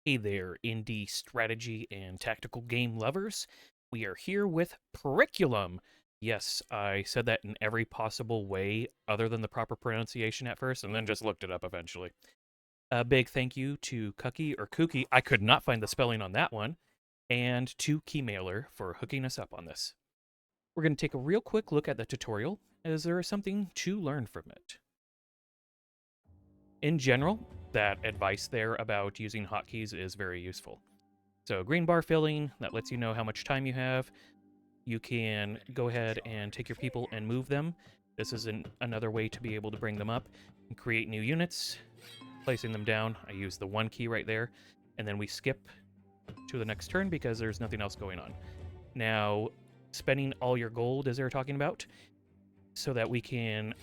Hey there, indie strategy and tactical game lovers. We are here with Periculum. Yes, I said that in every possible way other than the proper pronunciation at first, and then just looked it up eventually. A big thank you to Cookie or Kookie, I could not find the spelling on that one, and to Keymailer for hooking us up on this. We're going to take a real quick look at the tutorial, as there is something to learn from it. In general, that advice there about using hotkeys is very useful. So green bar filling, that lets you know how much time you have. You can go ahead and take your people and move them. This is another way to be able to bring them up and create new units. Placing them down, I use the 1 key right there, and then we skip to the next turn because there's nothing else going on. Now, spending all your gold, as they're talking about, so that we can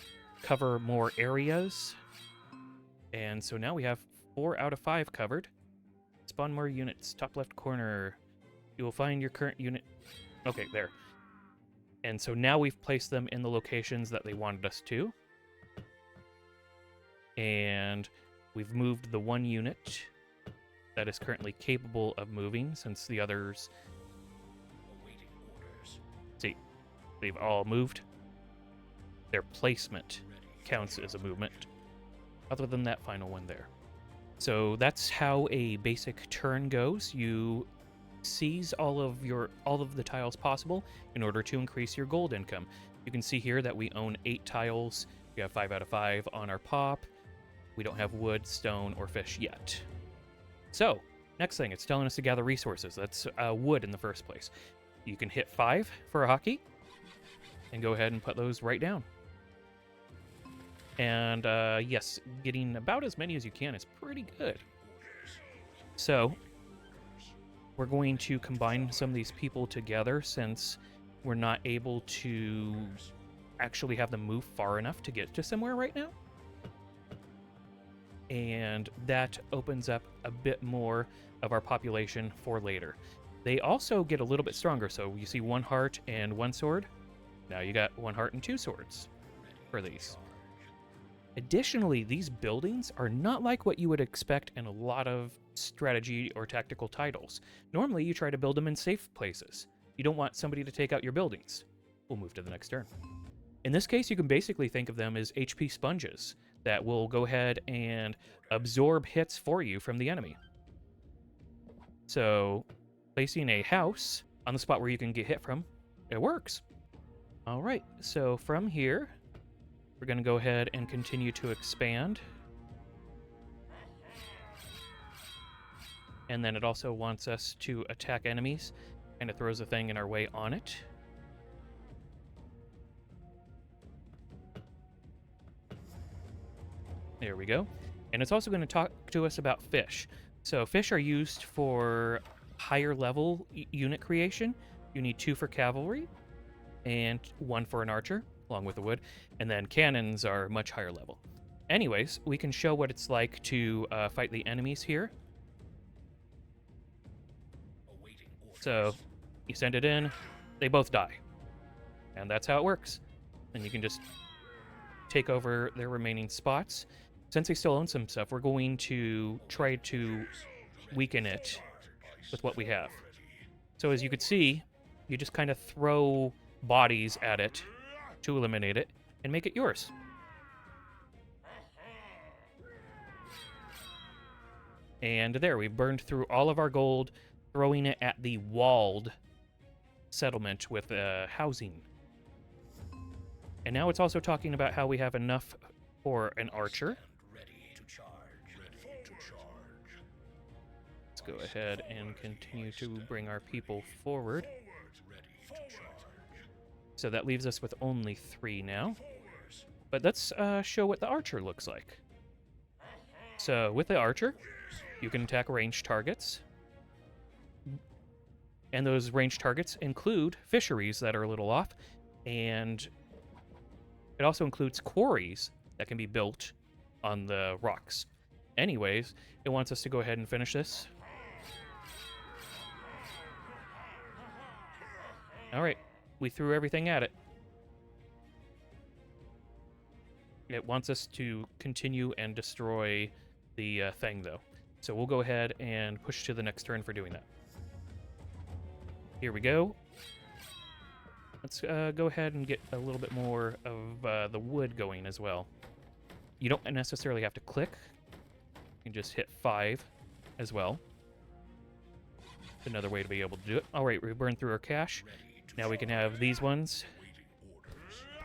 cover more areas. And so now we have 4 out of 5 covered. Spawn more units, top left corner. You will find your current unit. Okay, there. And so now we've placed them in the locations that they wanted us to. And we've moved the 1 unit that is currently capable of moving, since the others... See, they've all moved. Their placement counts as a movement, other than that final one there. So that's how a basic turn goes. You seize all of the tiles possible in order to increase your gold income. You can see here that we own 8 tiles. We have 5 out of 5 on our pop. We don't have wood, stone, or fish yet. So, next thing, it's telling us to gather resources. That's wood in the first place. You can hit 5 for a hotkey and go ahead and put those right down. And yes, getting about as many as you can is pretty good. So, we're going to combine some of these people together since we're not able to actually have them move far enough to get to somewhere right now. And that opens up a bit more of our population for later. They also get a little bit stronger, so you see 1 heart and 1 sword. Now you got 1 heart and 2 swords for these. Additionally, these buildings are not like what you would expect in a lot of strategy or tactical titles. Normally, you try to build them in safe places. You don't want somebody to take out your buildings. We'll move to the next turn. In this case, you can basically think of them as HP sponges that will go ahead and absorb hits for you from the enemy. So, placing a house on the spot where you can get hit from, it works. All right, so from here, we're going to go ahead and continue to expand. And then it also wants us to attack enemies, and it throws a thing in our way on it. There we go. And it's also going to talk to us about fish. So fish are used for higher level unit creation. You need 2 for cavalry and 1 for an archer, along with the wood. And then cannons are much higher level. Anyways, we can show what it's like to fight the enemies here. So you send it in, they both die. And that's how it works. And you can just take over their remaining spots. Since they still own some stuff, we're going to try to weaken it with what we have. So as you can see, you just kind of throw bodies at it to eliminate it and make it yours. And there, we've burned through all of our gold, throwing it at the walled settlement with housing. And now it's also talking about how we have enough for an archer. Let's go ahead and continue to bring our people forward. So that leaves us with only 3 now. But let's show what the archer looks like. So with the archer, you can attack ranged targets. And those ranged targets include fisheries that are a little off. And it also includes quarries that can be built on the rocks. Anyways, it wants us to go ahead and finish this. All right, we threw everything at it. It wants us to continue and destroy the thing, though. So we'll go ahead and push to the next turn for doing that. Here we go. Let's go ahead and get a little bit more of the wood going as well. You don't necessarily have to click. You can just hit 5 as well. Another way to be able to do it. All right, we burned through our cash. Now we can have these ones.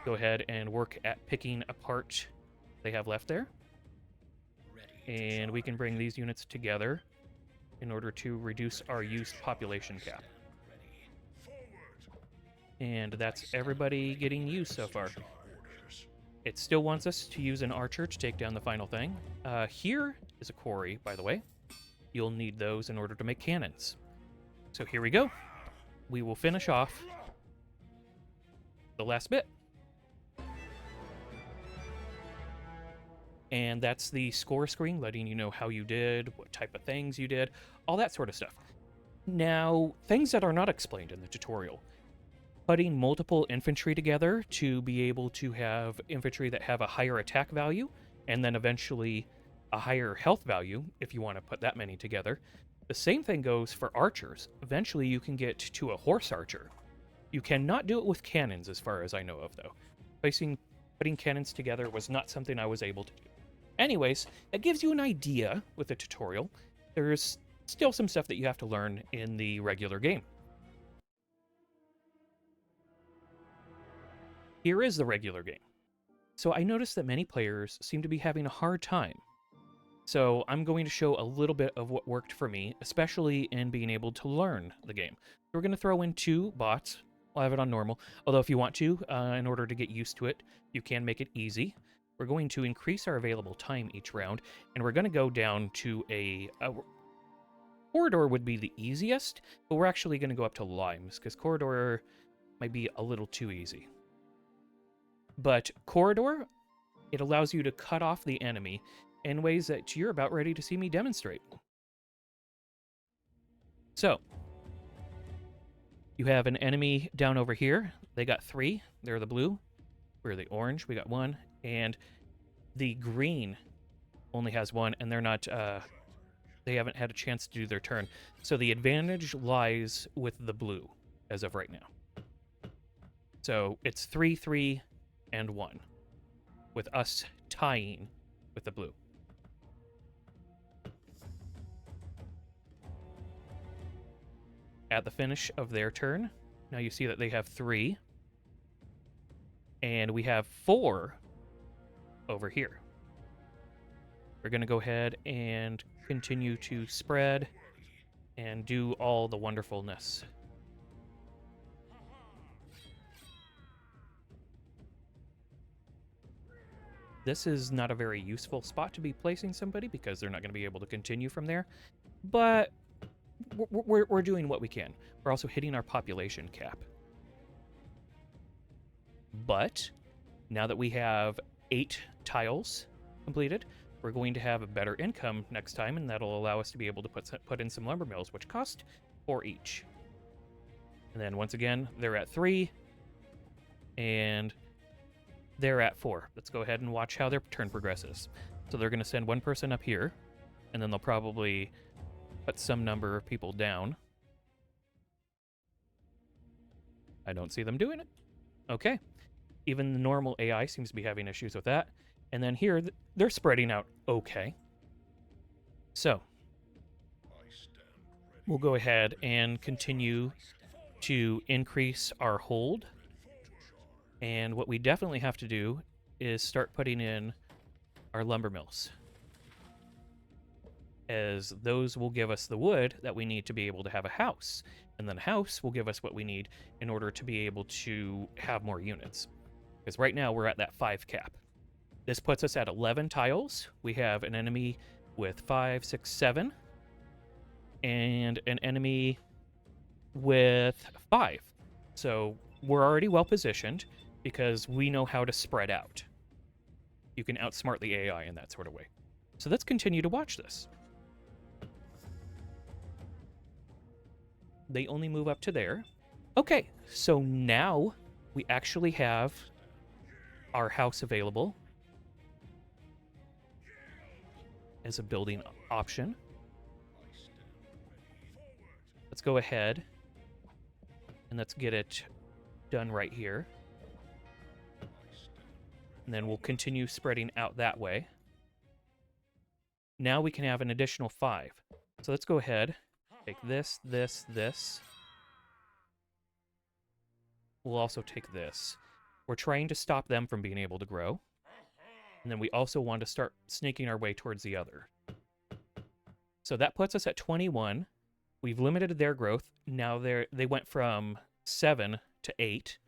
Go ahead and work at picking apart what they have left there. And we can bring these units together in order to reduce our used population cap. And that's everybody getting used so far. It still wants us to use an archer to take down the final thing. Here is a quarry, by the way. You'll need those in order to make cannons. So here we go. We will finish off the last bit. And that's the score screen, letting you know how you did, what type of things you did, all that sort of stuff. Now, things that are not explained in the tutorial. Putting multiple infantry together to be able to have infantry that have a higher attack value, and then eventually a higher health value, if you want to put that many together. The same thing goes for archers. Eventually you can get to a horse archer. You cannot do it with cannons, as far as I know of, though. Putting cannons together was not something I was able to do. Anyways, that gives you an idea with the tutorial. There's still some stuff that you have to learn in the regular game. Here is the regular game. So I noticed that many players seem to be having a hard time. So I'm going to show a little bit of what worked for me, especially in being able to learn the game. We're going to throw in 2 bots. I'll have it on normal. Although if you want to, in order to get used to it, you can make it easy. We're going to increase our available time each round, and we're going to go down to a corridor would be the easiest, but we're actually going to go up to limes, because corridor might be a little too easy. But corridor, it allows you to cut off the enemy in ways that you're about ready to see me demonstrate. So, you have an enemy down over here. They got 3. They're the blue. We're the orange. We got 1. And the green only has 1, and they're not, they haven't had a chance to do their turn. So the advantage lies with the blue as of right now. So it's 3, 3, and 1, with us tying with the blue. At the finish of their turn, now you see that they have 3, and we have 4 over here. We're going to go ahead and continue to spread and do all the wonderfulness. This is not a very useful spot to be placing somebody because they're not going to be able to continue from there, but we're doing what we can. We're also hitting our population cap. But now that we have 8 tiles completed, we're going to have a better income next time, and that'll allow us to be able to put in some lumber mills, which cost 4 each. And then once again, they're at 3, and they're at 4. Let's go ahead and watch how their turn progresses. So they're going to send 1 person up here, and then they'll probably put some number of people down. I don't see them doing it. Okay. Even the normal AI seems to be having issues with that. And then here, they're spreading out okay. So, we'll go ahead and continue to increase our hold. And what we definitely have to do is start putting in our lumber mills, as those will give us the wood that we need to be able to have a house. And then a house will give us what we need in order to be able to have more units. Because right now we're at that 5 cap. This puts us at 11 tiles. We have an enemy with 5, 6, 7. And an enemy with 5. So we're already well positioned because we know how to spread out. You can outsmart the AI in that sort of way. So let's continue to watch this. They only move up to there. Okay, so now we actually have our house available as a building option. Let's go ahead and let's get it done right here. And then we'll continue spreading out that way. Now we can have an additional 5. So let's go ahead, take this, this, this. We'll also take this. We're trying to stop them from being able to grow. And then we also want to start snaking our way towards the other. So that puts us at 21. We've limited their growth. Now they went from 7 to 8.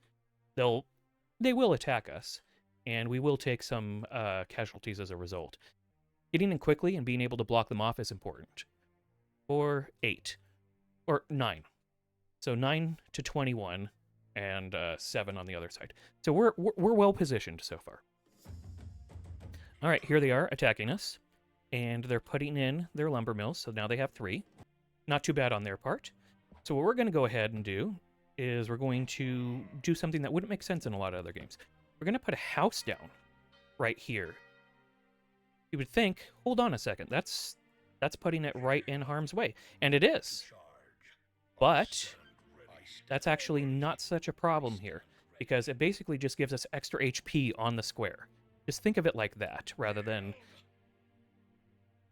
They will attack us, and we will take some casualties as a result. Getting in quickly and being able to block them off is important. Or 8. Or 9. So 9 to 21, and 7 on the other side. So we're well positioned so far. All right, here they are attacking us, and they're putting in their lumber mills, so now they have 3. Not too bad on their part. So what we're going to go ahead and do is we're going to do something that wouldn't make sense in a lot of other games. We're going to put a house down right here. You would think, hold on a second, that's putting it right in harm's way, and it is. But that's actually not such a problem here, because it basically just gives us extra HP on the square. Just think of it like that, rather than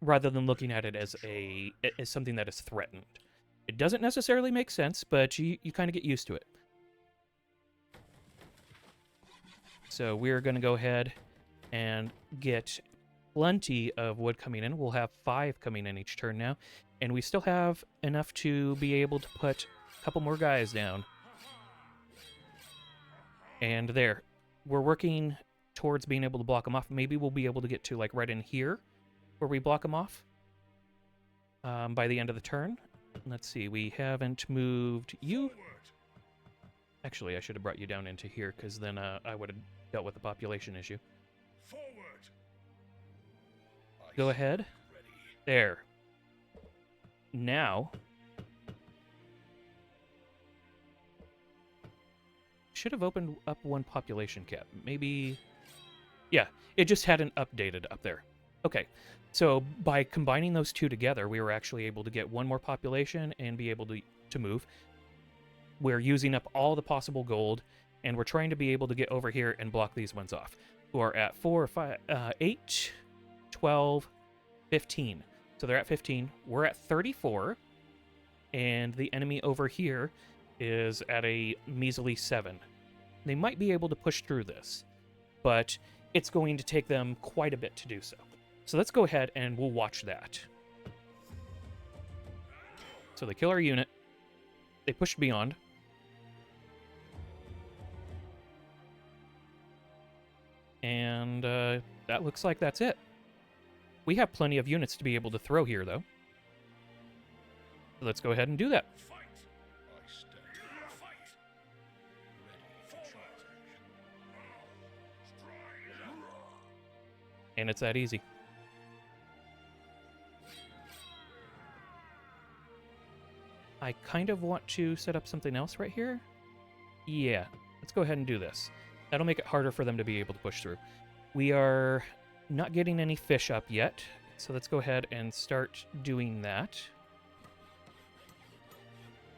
looking at it as something that is threatened. It doesn't necessarily make sense, but you kind of get used to it. So we're going to go ahead and get plenty of wood coming in. We'll have 5 coming in each turn now, and we still have enough to be able to put a couple more guys down. And there. We're working towards being able to block them off. Maybe we'll be able to get to, like, right in here, where we block them off by the end of the turn. Let's see, we haven't moved you. Actually, I should have brought you down into here, because then I would have dealt with the population issue. Go ahead. There. Now, should have opened up one population cap. Maybe, yeah, it just hadn't updated up there. Okay, so by combining those two together, we were actually able to get one more population and be able to move. We're using up all the possible gold, and we're trying to be able to get over here and block these ones off, who are at 4, 5, 8, 12, 15. So they're at 15. We're at 34, and the enemy over here is at a measly 7. They might be able to push through this, but it's going to take them quite a bit to do so. So let's go ahead and we'll watch that. So they kill our unit. They pushed beyond. And that looks like that's it. We have plenty of units to be able to throw here, though. So let's go ahead and do that. And it's that easy. I kind of want to set up something else right here. Yeah, let's go ahead and do this. That'll make it harder for them to be able to push through. We are not getting any fish up yet, so let's go ahead and start doing that.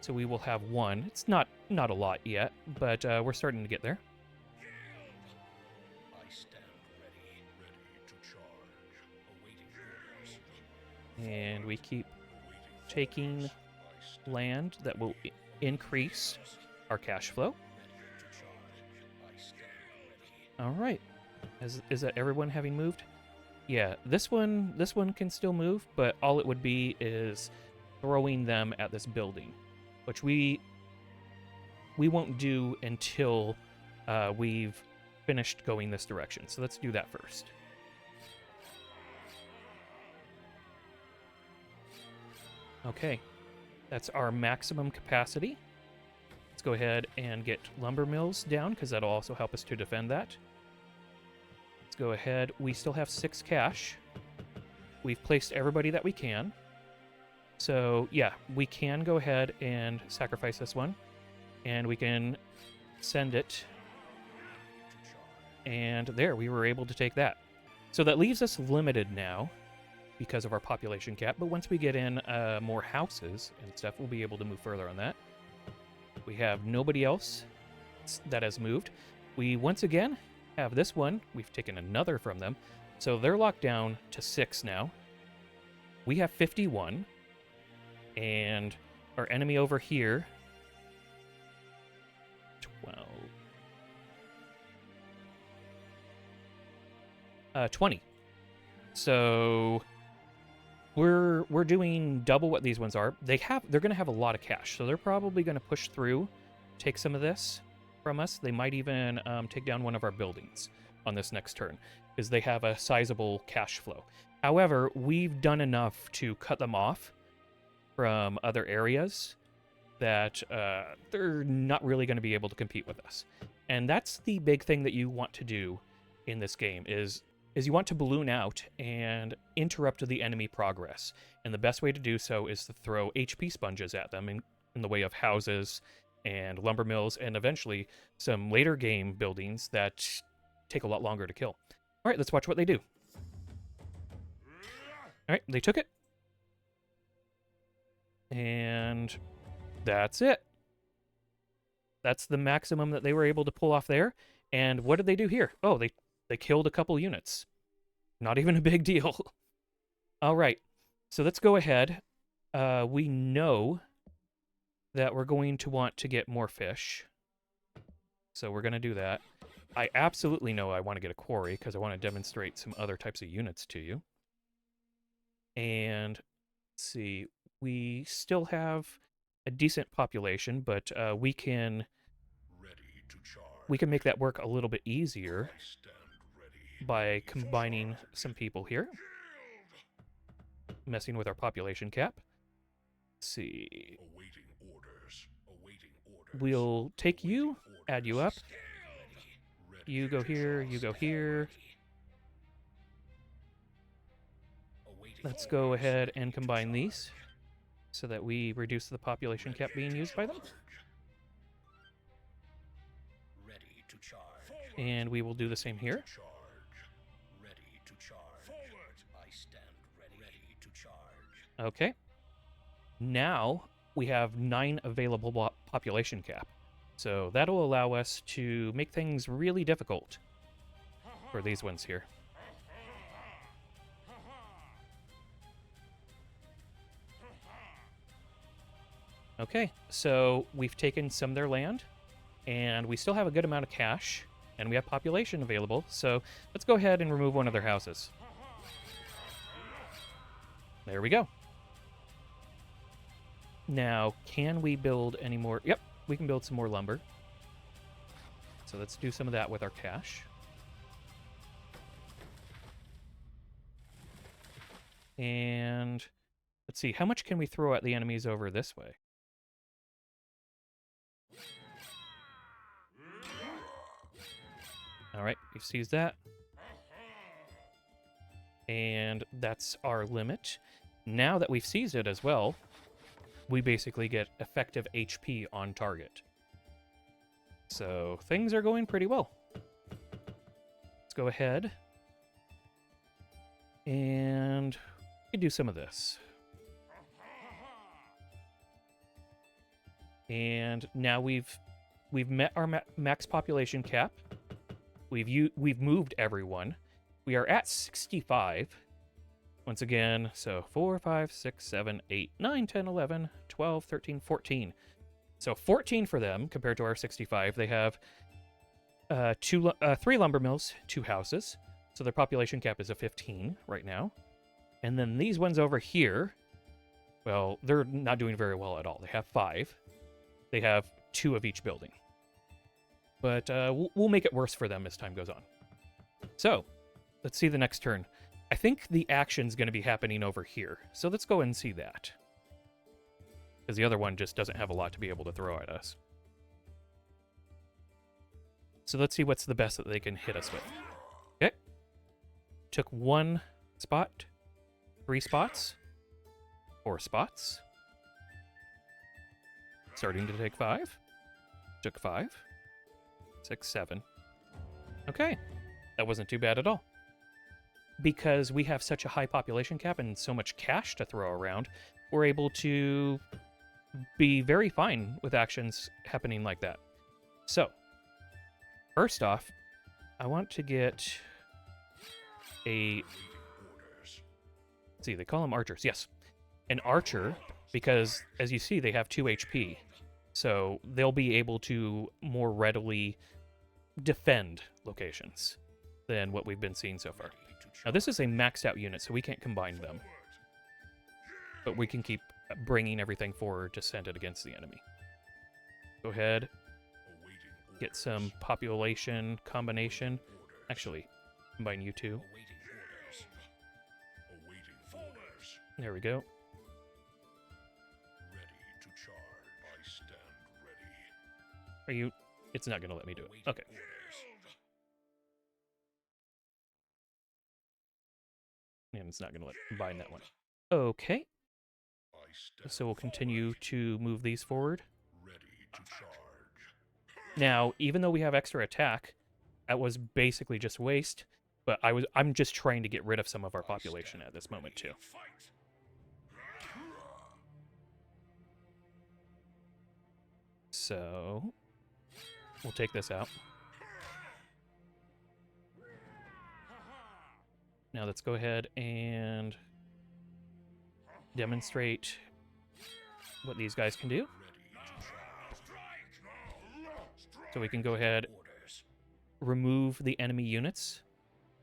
So we will have 1. It's not a lot yet, but we're starting to get there. And we keep taking land that will increase our cash flow. All right. Is that everyone having moved? Yeah, this one can still move, but all it would be is throwing them at this building, which we won't do until we've finished going this direction. So let's do that first. Okay, that's our maximum capacity. Let's go ahead and get lumber mills down, because that'll also help us to defend that. Let's go ahead. We still have 6 cash. We've placed everybody that we can. So, yeah, we can go ahead and sacrifice this one. And we can send it. And there, we were able to take that. So that leaves us limited now. because of our population cap, but once we get in more houses and stuff, we'll be able to move further on that. We have nobody else that has moved. We once again have this one. We've taken another from them. So they're locked down to 6 now. We have 51. And our enemy over here, 20. So we're doing double what these ones are. They're going to have a lot of cash, so they're probably going to push through, take some of this from us. They might even take down one of our buildings on this next turn because they have a sizable cash flow. However, we've done enough to cut them off from other areas that they're not really going to be able to compete with us. And that's the big thing that you want to do in this game is you want to balloon out and interrupt the enemy progress. And the best way to do so is to throw HP sponges at them in the way of houses and lumber mills and eventually some later game buildings that take a lot longer to kill. All right, let's watch what they do. All right, they took it. And that's it. That's the maximum that they were able to pull off there. And what did they do here? Oh, they killed a couple units. Not even a big deal. All right, so let's go ahead. We know that we're going to want to get more fish. So we're going to do that. I absolutely know I want to get a quarry because I want to demonstrate some other types of units to you. And let's see, we still have a decent population, but we can make that work a little bit easier by combining some people here, messing with our population cap. Let's see. We'll take you, add you up. You go here, you go here. Let's go ahead and combine these so that we reduce the population cap being used by them. And we will do the same here. Okay. Now we have 9 available population cap. So that'll allow us to make things really difficult for these ones here. Okay, so we've taken some of their land, and we still have a good amount of cash, and we have population available, so let's go ahead and remove one of their houses. There we go. Now, can we build any more? Yep, we can build some more lumber. So let's do some of that with our cash. And let's see, how much can we throw at the enemies over this way? All right, we've seized that. And that's our limit. Now that we've seized it as well, we basically get effective HP on target. So things are going pretty well. Let's go ahead and we can do some of this. And now we've met our max population cap. We've moved everyone. We are at 65. Once again, so 4, 5, 6, 7, 8, 9, 10, 11, 12, 13, 14. So 14 for them compared to our 65. They have 3 lumber mills, 2 houses. So their population cap is a 15 right now. And then these ones over here, well, they're not doing very well at all. They have 5. They have 2 of each building. But we'll make it worse for them as time goes on. So let's see the next turn. I think the action's going to be happening over here. So let's go and see that. Because the other one just doesn't have a lot to be able to throw at us. So let's see what's the best that they can hit us with. Okay. Took 1 spot. 3 spots. 4 spots. Starting to take 5. Took 5. 6, 7. Okay. That wasn't too bad at all. because we have such a high population cap and so much cash to throw around, we're able to be very fine with actions happening like that. So, first off, I want to get a... Let's see, they call them archers. Yes. An archer, because as you see, they have 2 HP. So they'll be able to more readily defend locations than what we've been seeing so far. Now, this is a maxed out unit, so we can't combine them. But we can keep bringing everything forward to send it against the enemy. Go ahead. Get some population combination. Actually, combine you two. There we go. Are you... It's not going to let me do it. Okay. And it's not going to let me combine that one. Okay. So we'll continue to move these forward. Now, even though we have extra attack, that was basically just waste, but I'm just trying to get rid of some of our population at this moment too. So we'll take this out. Now let's go ahead and demonstrate what these guys can do. So we can go ahead, remove the enemy units,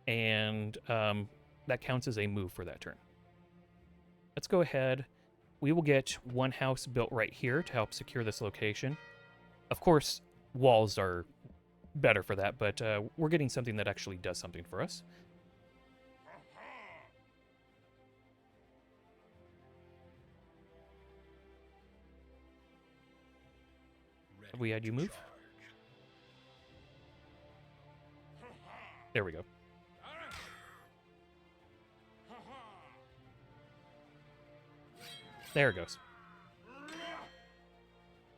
and that counts as a move for that turn. Let's go ahead. We will get one house built right here to help secure this location. Of course, walls are better for that, but we're getting something that actually does something for us. Have we had you move? There we go. There it goes.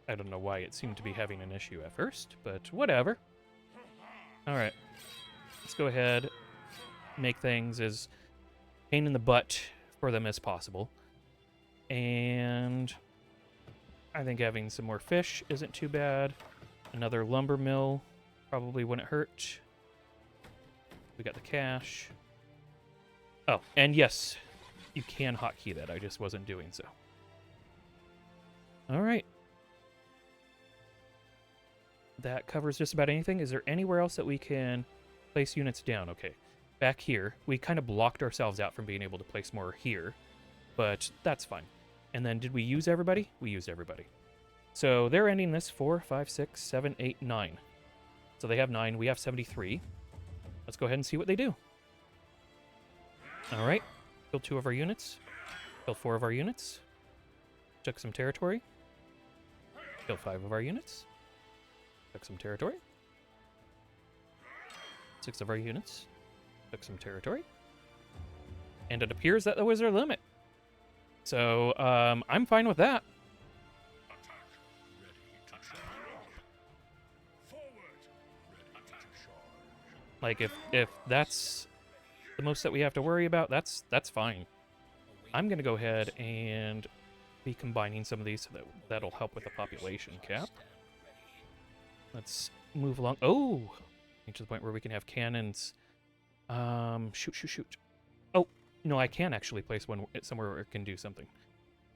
I don't know why it seemed to be having an issue at first, but whatever. Alright. Let's go ahead, make things as pain in the butt for them as possible. And I think having some more fish isn't too bad. Another lumber mill probably wouldn't hurt. We got the cash. Oh, and yes, you can hotkey that. I just wasn't doing so. All right. That covers just about anything. Is there anywhere else that we can place units down? Okay. Back here, we kind of blocked ourselves out from being able to place more here, but that's fine. And then did we use everybody? We used everybody. So they're ending this 4, 5, 6, 7, 8, 9. So they have 9. We have 73. Let's go ahead and see what they do. All right. Killed 2 of our units. Killed 4 of our units. Took some territory. Killed 5 of our units. Took some territory. 6 of our units. Took some territory. And it appears that was our limit. So, I'm fine with that. Like, if that's the most that we have to worry about, that's fine. I'm going to go ahead and be combining some of these so that'll help with the population cap. Let's move along. Oh! To the point where we can have cannons. Shoot. Oh, no, I can actually place one somewhere where it can do something.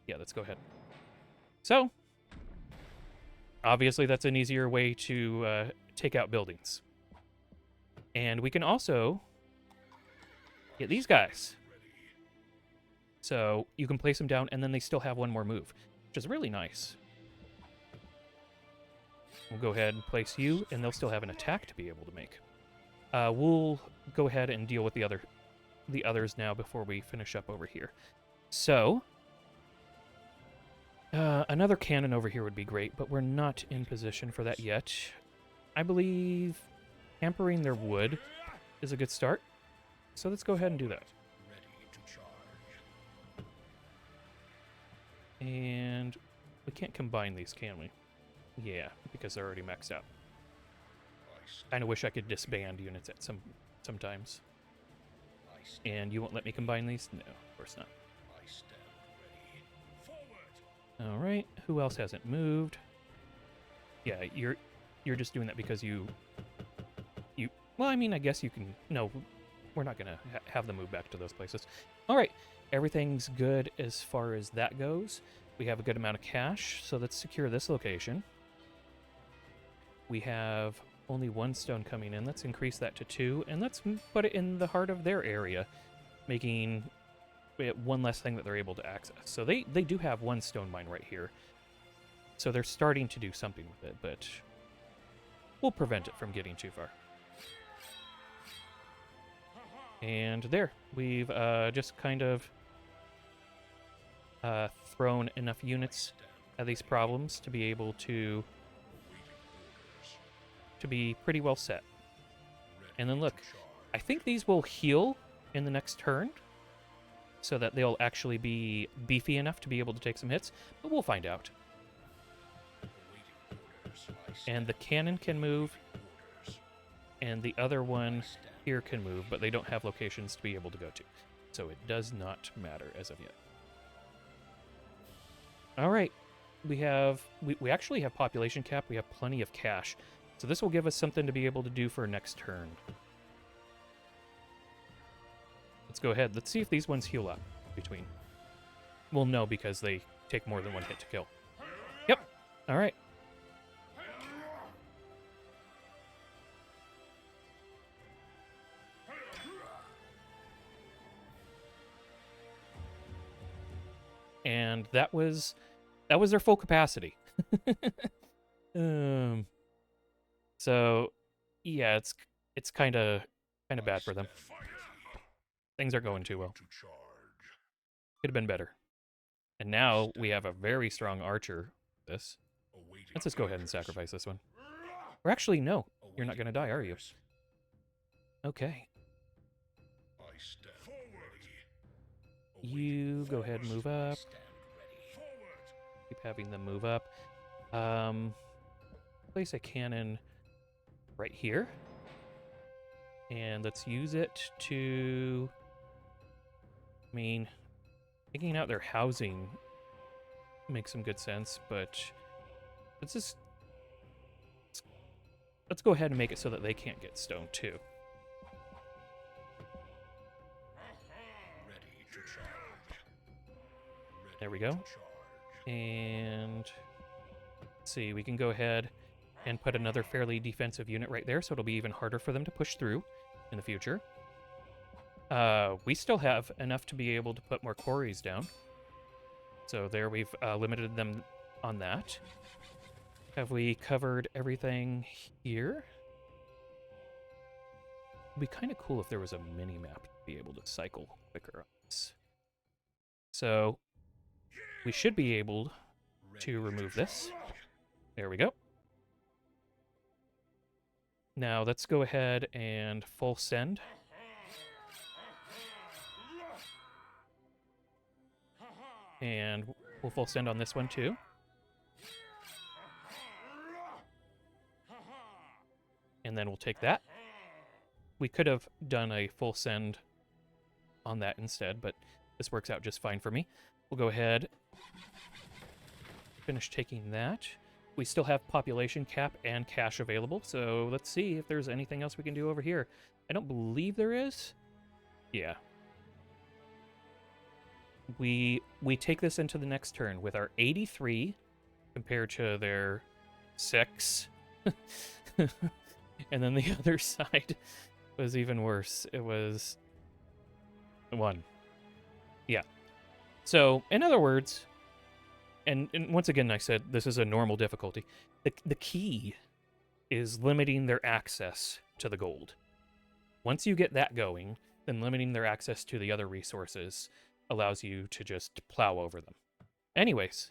Yeah, let's go ahead. So, obviously that's an easier way to take out buildings. And we can also get these guys. So you can place them down, and then they still have one more move, which is really nice. We'll go ahead and place you, and they'll still have an attack to be able to make. We'll go ahead and deal with the others now before we finish up over here. So, another cannon over here would be great, but we're not in position for that yet. I believe hampering their wood is a good start. So let's go ahead and do that. And we can't combine these, can we? Yeah, because they're already maxed out. Kind of wish I could disband units at sometimes. And you won't let me combine these? No, of course not. All right, who else hasn't moved? Yeah, you're just doing that because you. Well, I mean, I guess you can. No, we're not gonna have them move back to those places. All right, everything's good as far as that goes. We have a good amount of cash, so let's secure this location. We have only 1 stone coming in. Let's increase that to 2, and let's put it in the heart of their area, making it one less thing that they're able to access. So they do have 1 stone mine right here. So they're starting to do something with it, but we'll prevent it from getting too far. And there, we've just kind of thrown enough units at these problems to be able to be pretty well set. And then look, I think these will heal in the next turn so that they'll actually be beefy enough to be able to take some hits, but we'll find out. And the cannon can move, and the other one here can move, but they don't have locations to be able to go to. So it does not matter as of yet. All right, we actually have population cap. We have plenty of cash. So this will give us something to be able to do for next turn. Let's go ahead. Let's see if these ones heal up between. Well, no, because they take more than 1 hit to kill. Yep. All right. And that was their full capacity. So yeah, it's kind of bad for them. Things aren't going too well. Could have been better. And now we have a very strong archer. Let's just go ahead and sacrifice this one. Or actually, no, you're not going to die, are you? Okay. You go ahead and move up. Keep having them move up. Place a cannon right here. And let's use it to... I mean, taking out their housing makes some good sense, but let's go ahead and make it so that they can't get stone too. There we go. And let's see, we can go ahead and put another fairly defensive unit right there, so it'll be even harder for them to push through in the future. We still have enough to be able to put more quarries down. So there, we've limited them on that. Have we covered everything here? It'd be kind of cool if there was a mini-map to be able to cycle quicker on this. So we should be able to remove this. There we go. Now let's go ahead and full send. And we'll full send on this one too. And then we'll take that. We could have done a full send on that instead, but this works out just fine for me. We'll go ahead, finish taking that. We still have population cap and cash available, so let's see if there's anything else we can do over here. I don't believe there is. Yeah. We take this into the next turn with our 83 compared to their 6. And then the other side was even worse. It was 1. Yeah. So, in other words, and once again, I said this is a normal difficulty. The key is limiting their access to the gold. Once you get that going, then limiting their access to the other resources allows you to just plow over them. Anyways,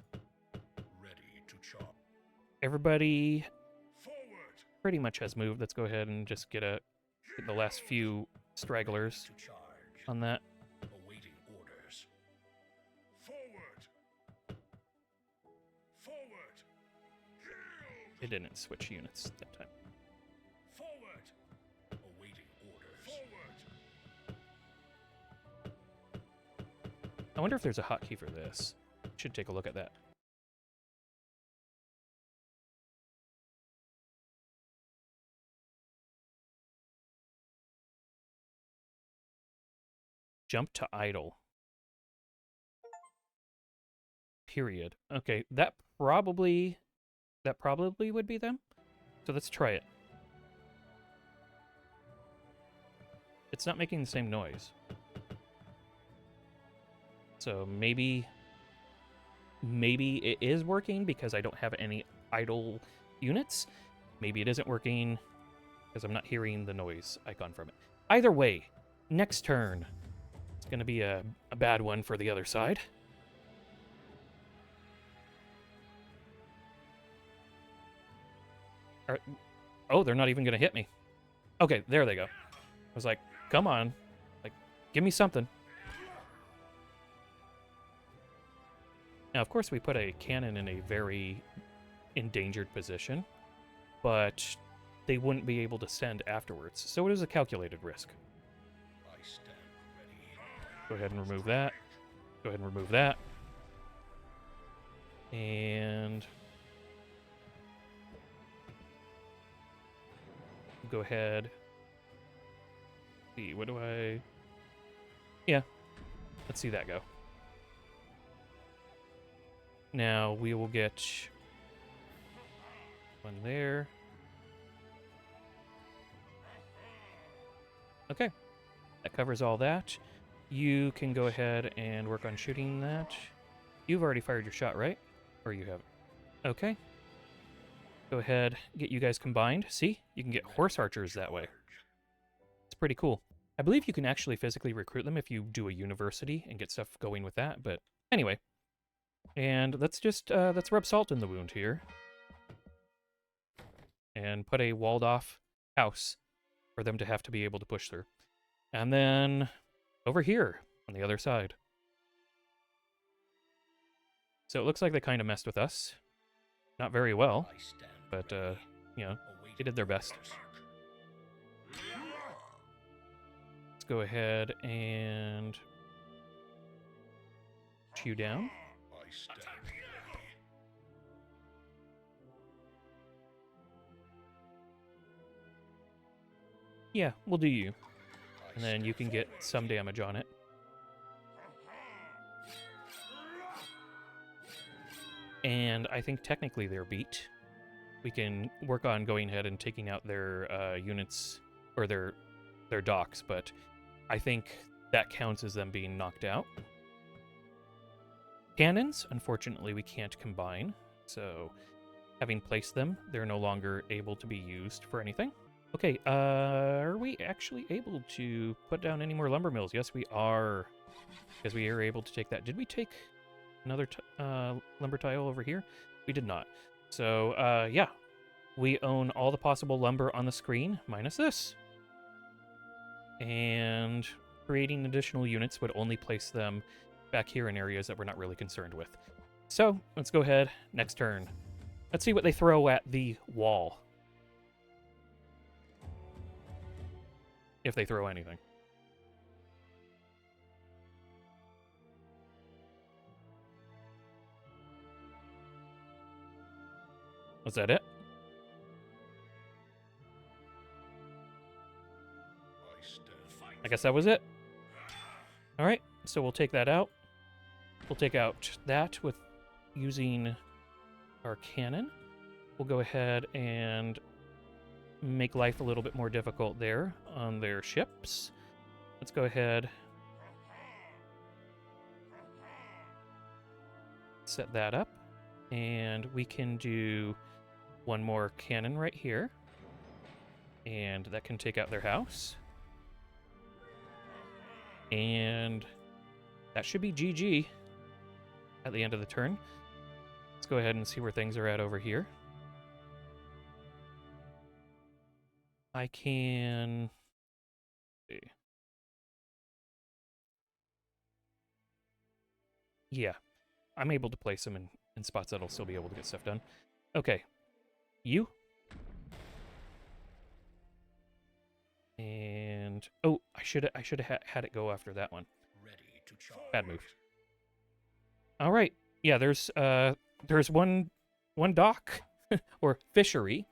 ready to chop. Everybody pretty much has moved. Let's go ahead and just get the last few stragglers on that. Awaiting orders. Forward. It didn't switch units that time. Forward. Awaiting orders. Forward. I wonder if there's a hotkey for this. Should take a look at that. Jump to idle. Period. Okay, that probably would be them. So let's try it. It's not making the same noise. So maybe it is working because I don't have any idle units. Maybe it isn't working because I'm not hearing the noise icon from it. Either way, next turn. It's going to be a bad one for the other side. Oh, they're not even going to hit me. Okay, there they go. I was like, come on. Like, give me something. Now, of course, we put a cannon in a very endangered position, but they wouldn't be able to send afterwards. So it is a calculated risk. Go ahead and remove that. Go ahead and remove that. And go ahead. See, what do I... Yeah, let's see that go. Now we will get one there. Okay, that covers all that. You can go ahead and work on shooting that. You've already fired your shot, right? Or you haven't? Okay. Go ahead, get you guys combined. See? You can get horse archers that way. It's pretty cool. I believe you can actually physically recruit them if you do a university and get stuff going with that, but anyway. And let's just, let's rub salt in the wound here. And put a walled-off house for them to have to be able to push through. And then over here on the other side. So it looks like they kind of messed with us. Not very well, but, you know, they did their best. Let's go ahead and chew down. Yeah, we'll do you. And then you can get some damage on it. And I think technically they're beat. We can work on going ahead and taking out their units, or their docks, but I think that counts as them being knocked out. Cannons, unfortunately, we can't combine, so having placed them, they're no longer able to be used for anything. Okay, are we actually able to put down any more lumber mills? Yes, we are, because we are able to take that. Did we take another lumber tile over here? We did not. So, yeah, we own all the possible lumber on the screen, minus this. And creating additional units would only place them back here in areas that we're not really concerned with. So, let's go ahead, next turn. Let's see what they throw at the wall. If they throw anything. Was that it? I guess that was it. Alright, so we'll take that out. We'll take out that with using our cannon. We'll go ahead and make life a little bit more difficult there on their ships. Let's go ahead. Set that up. And we can do one more cannon right here. And that can take out their house. And that should be GG at the end of the turn. Let's go ahead and see where things are at over here. I can... see. Yeah, I'm able to place them in spots that'll still be able to get stuff done. Okay, you. And oh, I should have had it go after that one. Bad move. All right. Yeah, there's one dock or fishery,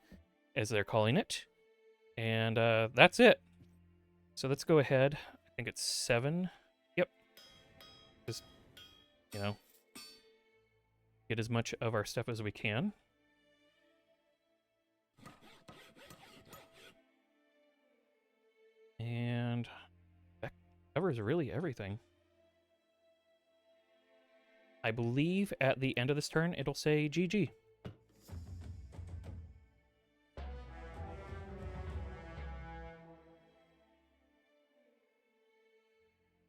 as they're calling it, and that's it. So let's go ahead. I think it's 7. Yep. Just you know, get as much of our stuff as we can. And that covers really everything. I believe at the end of this turn, it'll say GG.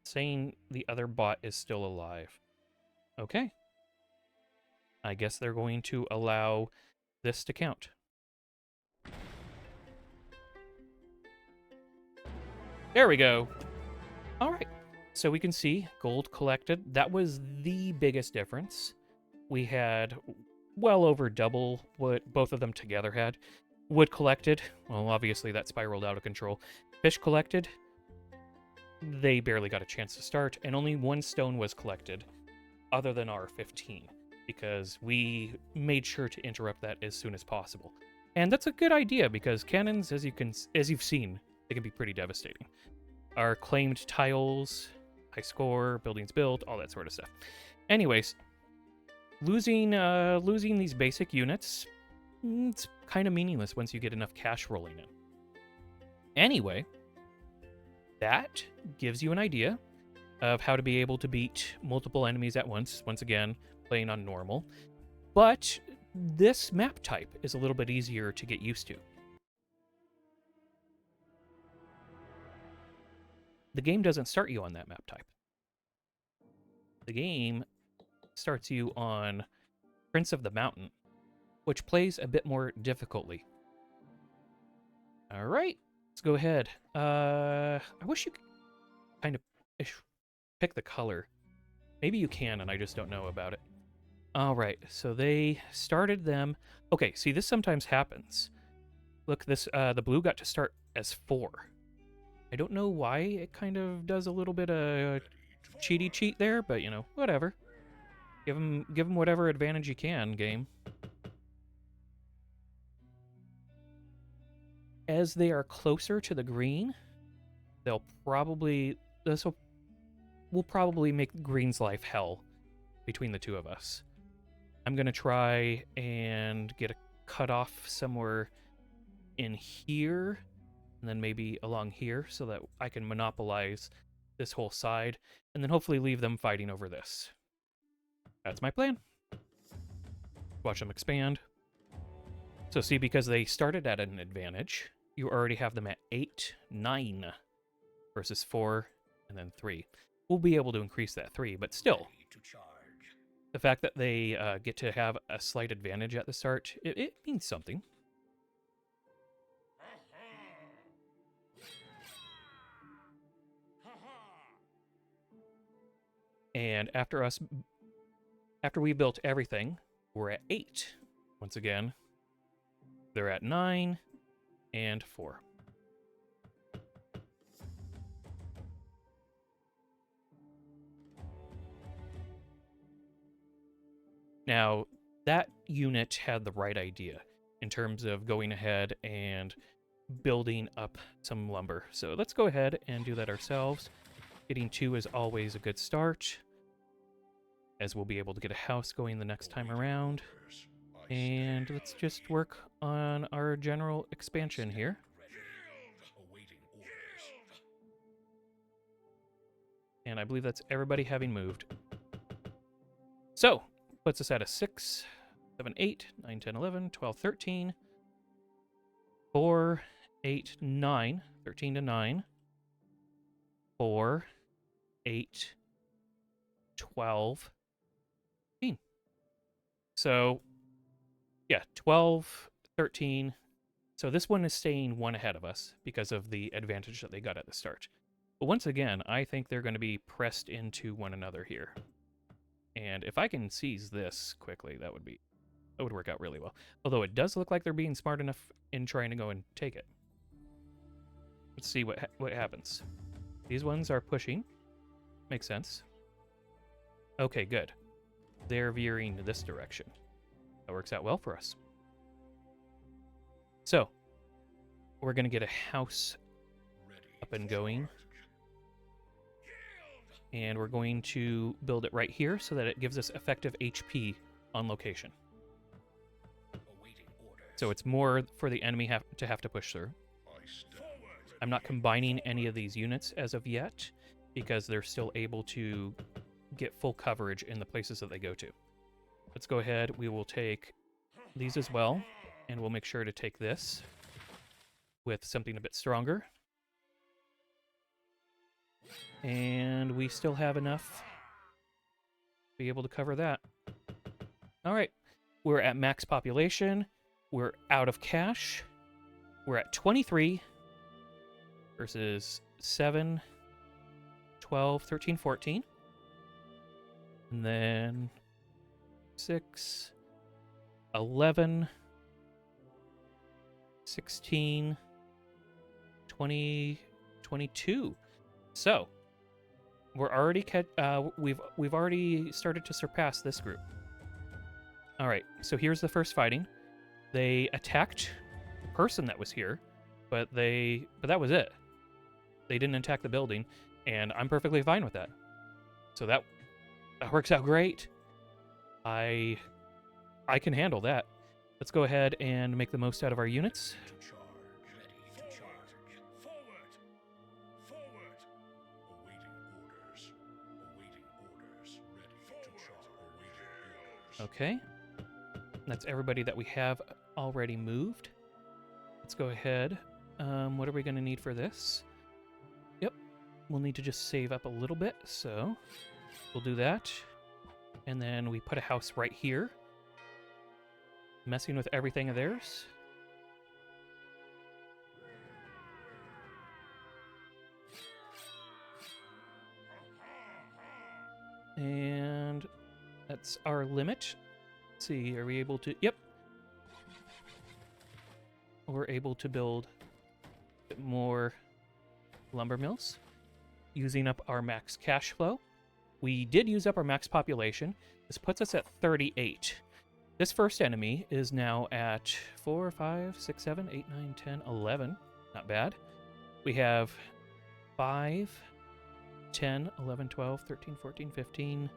Saying the other bot is still alive. Okay. I guess they're going to allow this to count. There we go. All right. So we can see gold collected. That was the biggest difference. We had well over double what both of them together had. Wood collected. Well, obviously that spiraled out of control. Fish collected. They barely got a chance to start, and only 1 stone was collected, other than our 15, because we made sure to interrupt that as soon as possible. And that's a good idea, because cannons, as you've seen, they can be pretty devastating. Our claimed tiles, high score, buildings built, all that sort of stuff. Anyways, losing these basic units, it's kind of meaningless once you get enough cash rolling in. Anyway, that gives you an idea of how to be able to beat multiple enemies at once again, playing on normal. But this map type is a little bit easier to get used to. The game doesn't start you on that map type. The game starts you on Prince of the Mountain, which plays a bit more difficultly. All right, let's go ahead. I wish you could kind of pick the color. Maybe you can, and I just don't know about it. All right, so they started them. Okay, see, this sometimes happens. Look, this the blue got to start as 4. I don't know why it kind of does a little bit of cheaty cheat there, but you know, whatever. Give them whatever advantage you can, game. As they are closer to the green, will probably make green's life hell between the two of us. I'm gonna try and get a cutoff somewhere in here, and then maybe along here, so that I can monopolize this whole side, and then hopefully leave them fighting over this. That's my plan. Watch them expand. So see, because they started at an advantage, you already have them at 8, 9 versus 4, and then 3. We'll be able to increase that 3, but still, the fact that they get to have a slight advantage at the start, it means something. And after we built everything, we're at 8. Once again, they're at 9 and 4. Now, that unit had the right idea in terms of going ahead and building up some lumber. So let's go ahead and do that ourselves. Getting 2 is always a good start, as we'll be able to get a house going the next time around. And let's just work on our general expansion here. And I believe that's everybody having moved. So, puts us at a 6, 7, 8, 9, 10, 11, 12, 13, 4, 8, 9, 13 to 9, 4, 8, 12, 13. So, yeah, 12, 13. So this one is staying 1 ahead of us because of the advantage that they got at the start. But once again, I think they're going to be pressed into one another here. And if I can seize this quickly, that would work out really well. Although it does look like they're being smart enough in trying to go and take it. Let's see what happens. These ones are pushing. Makes sense. Okay, good. they're veering this direction. That works out well for us. So, we're going to get a house up and going. And we're going to build it right here so that it gives us effective HP on location. So it's more for the enemy to have to push through. I'm not combining any of these units as of yet because they're still able to get full coverage in the places that they go to. Let's go ahead. We will take these as well, and we'll make sure to take this with something a bit stronger. And we still have enough to be able to cover that. All right, we're at max population. We're out of cash. We're at 23 versus 7, 12, 13, 14. And then 6, 11, 16, 20, 22. So, we're already we've already started to surpass this group. All right, so here's the first fighting. They attacked the person that was here, but that was it. They didn't attack the building, and I'm perfectly fine with that. So that works out great. I can handle that. Let's go ahead and make the most out of our units. Okay, that's everybody that we have already moved. Let's go ahead. What are we going to need for this? Yep, we'll need to just save up a little bit, so we'll do that. And then we put a house right here, messing with everything of theirs. And that's our limit. Let's see, are we able to... Yep. We're able to build a bit more lumber mills, using up our max cash flow. We did use up our max population. This puts us at 38. This first enemy is now at 4, 5, 6, 7, 8, 9, 10, 11. Not bad. We have 5, 10, 11, 12, 13, 14, 15,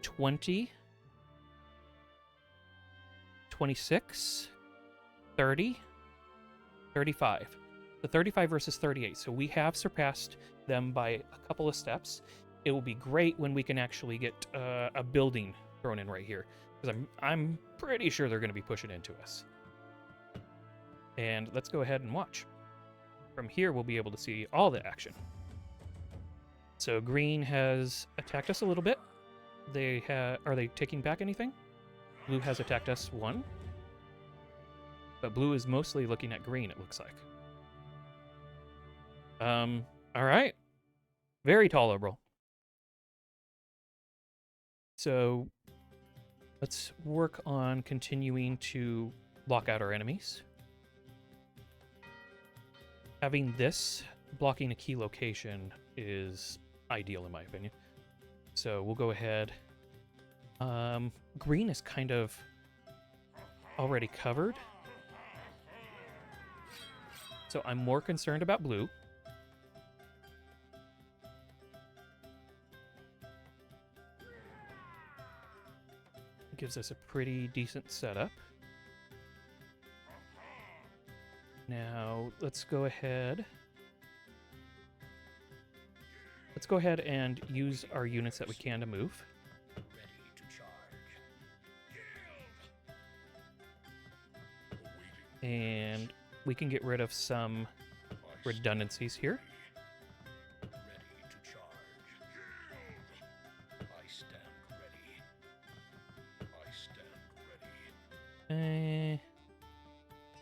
20, 26, 30, 35. The 35 versus 38. So we have surpassed them by a couple of steps. It will be great when we can actually get a building thrown in right here, because I'm pretty sure they're going to be pushing into us. And let's go ahead and watch. From here, we'll be able to see all the action. So green has attacked us a little bit. Are they taking back anything? Blue has attacked us 1. But blue is mostly looking at green, it looks like. All right. Very tolerable. So let's work on continuing to block out our enemies. Having this blocking a key location is ideal in my opinion. So we'll go ahead. Green is kind of already covered. So I'm more concerned about blue. Gives us a pretty decent setup. Now, let's go ahead. Let's go ahead and use our units that we can to move. And we can get rid of some redundancies here.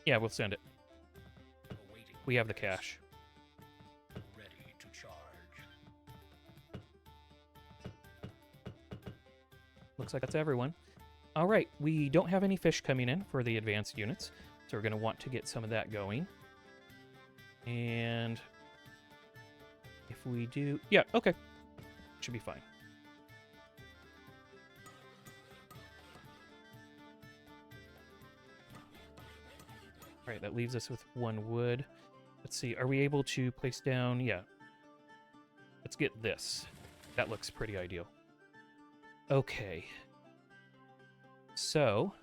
Yeah, we'll send it. We have the cash. Looks like that's everyone. All right, we don't have any fish coming in for the advanced units, so we're going to want to get some of that going. And if we do... Yeah, okay. Should be fine. Right, that leaves us with 1 wood. Let's see, are we able to place down... Yeah. Let's get this. That looks pretty ideal. Okay. So...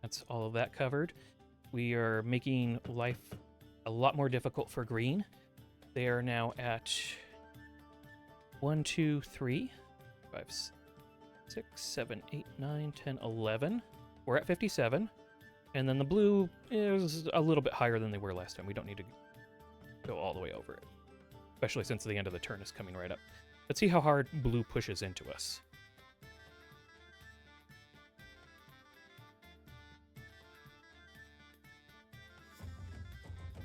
that's all of that covered. We are making life a lot more difficult for green. They are now at 1, 2, 3, 5, 6, 7, 8, 9, 10, 11. We're at 57. And then the blue is a little bit higher than they were last time. We don't need to go all the way over it, especially since the end of the turn is coming right up. Let's see how hard blue pushes into us.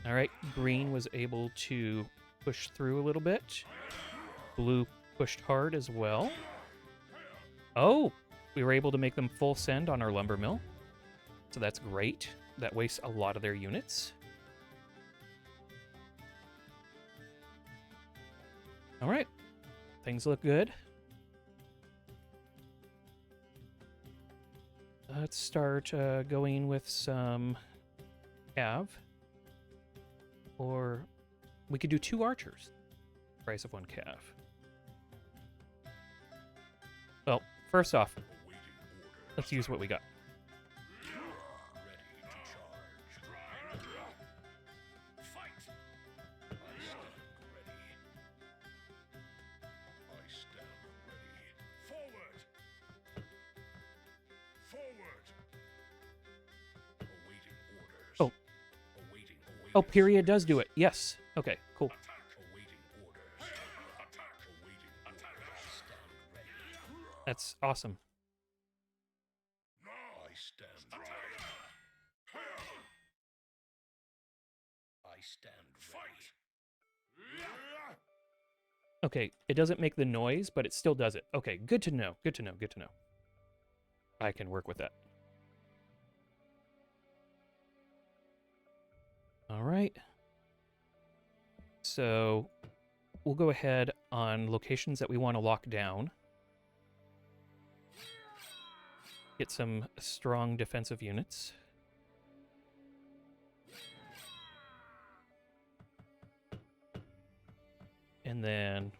All right, green was able to push through a little bit. Blue pushed hard as well. Oh, we were able to make them full send on our lumber mill. So that's great. That wastes a lot of their units. All right, things look good. Let's start going with some cav. Or we could do 2 archers. Price of 1 cav. Well, first off, let's use what we got. Oh. Oh, period does do it. Yes. Okay, cool. That's awesome. I stand ready. I stand ready. Okay, it doesn't make the noise, but it still does it. Okay, good to know. Good to know. Good to know. I can work with that. All right. So we'll go ahead on locations that we want to lock down. Get some strong defensive units. And then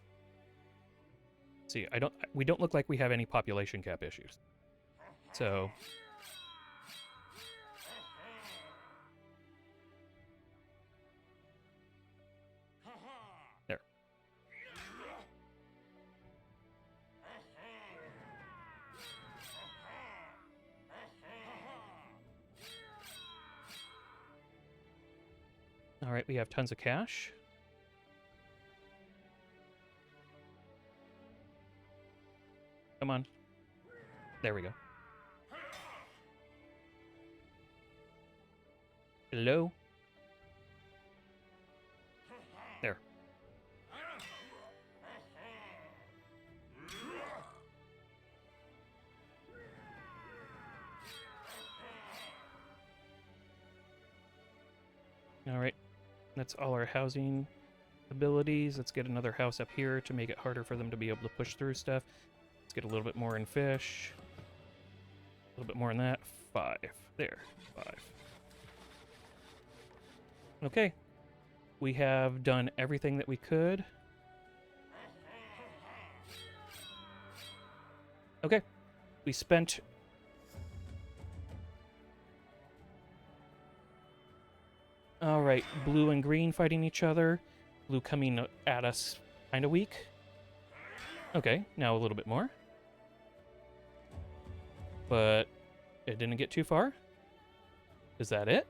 see, we don't look like we have any population cap issues. So there. All right, we have tons of cash. Come on. There we go. Hello? There. All right. That's all our housing abilities. Let's get another house up here to make it harder for them to be able to push through stuff. Let's get a little bit more in fish. A little bit more in that. 5. There. 5. Okay. We have done everything that we could. Okay. We spent... All right, blue and green fighting each other. Blue coming at us kind of weak. Okay, now a little bit more. But it didn't get too far. Is that it?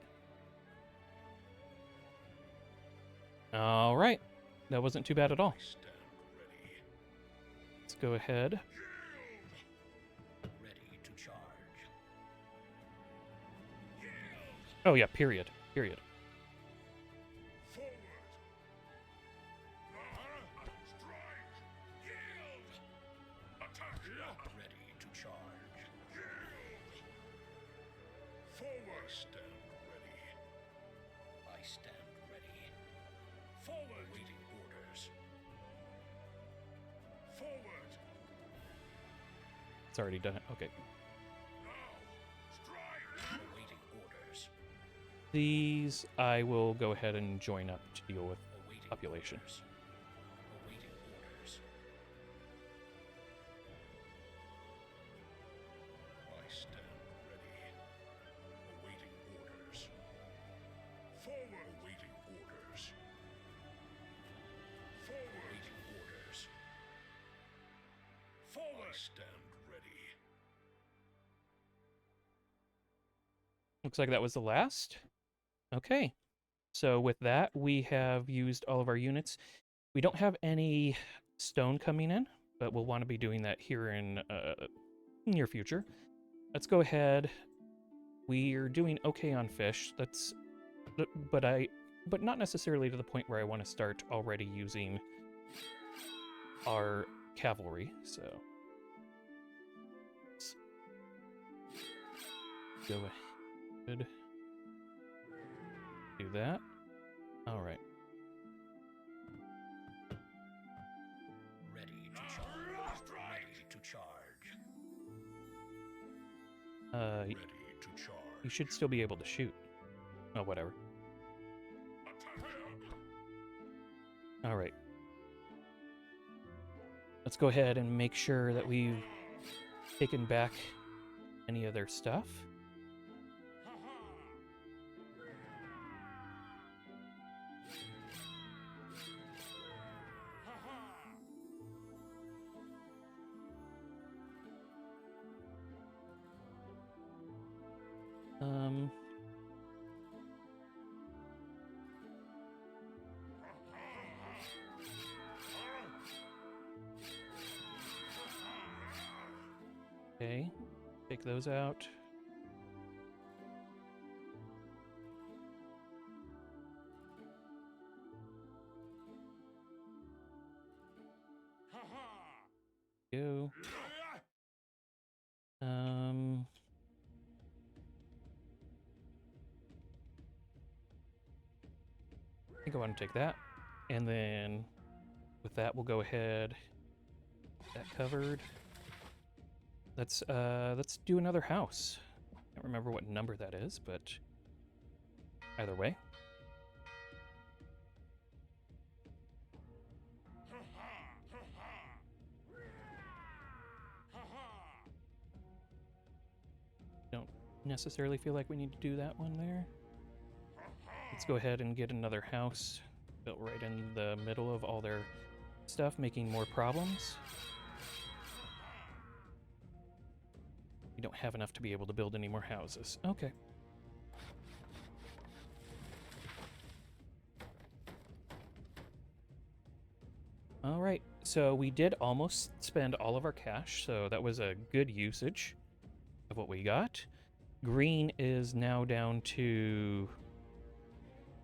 All right, that wasn't too bad at all. Let's go ahead. Ready to charge. Oh yeah, period. Period. Ready to charge. Forward. I stand ready. I stand ready. Forward. Forward. Awaiting orders. Forward. It's already done it. Okay. Now. Strike. Awaiting orders. These I will go ahead and join up to deal with Awaiting population. orders. Awaiting orders. I stand ready. Awaiting orders. Forward. Awaiting orders. Forward. Awaiting orders. Forward. I stand ready. Looks like that was the last. Okay. So with that, we have used all of our units. We don't have any stone coming in, but we'll want to be doing that here in near future. Let's go ahead. We're doing okay on fish. But not necessarily to the point where I want to start already using our cavalry. So let's go ahead. Do that. All right. Ready to charge. Ready to charge. Ready to charge. You should still be able to shoot. Oh, whatever. All right. Let's go ahead and make sure that we've taken back any of their stuff. Okay, take those out. Go. I think I want to take that, and then with that we'll go ahead. That covered. Let's do another house. I don't remember what number that is, but either way. Don't necessarily feel like we need to do that one there. Let's go ahead and get another house built right in the middle of all their stuff, making more problems. We don't have enough to be able to build any more houses. Okay. All right, so we did almost spend all of our cash, so that was a good usage of what we got. Green is now down to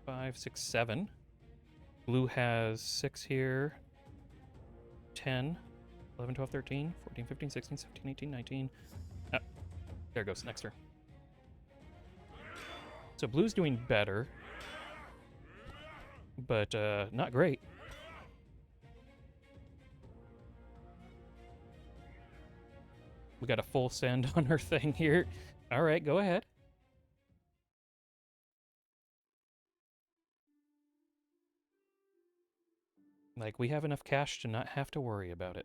5, 6, 7. Blue has 6 here, 10, 11, 12, 13, 14, 15, 16, 17, 18, 19. Ah, there goes next turn. So blue's doing better, but not great. We got a full send on our thing here. All right, go ahead. Like, we have enough cash to not have to worry about it.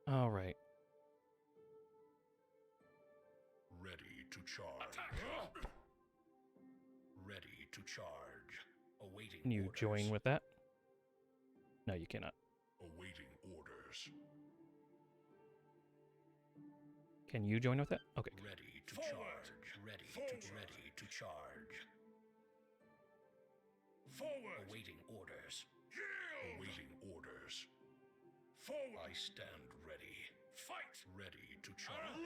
All right. Ready to charge. Ready to charge. Awaiting Can you orders. join with that? No, you cannot. Awaiting orders. Can you join with that? Okay. Ready to charge. Ready to charge. Forward. Awaiting orders. Awaiting orders. Forward. I stand ready. Fight. Ready to charge.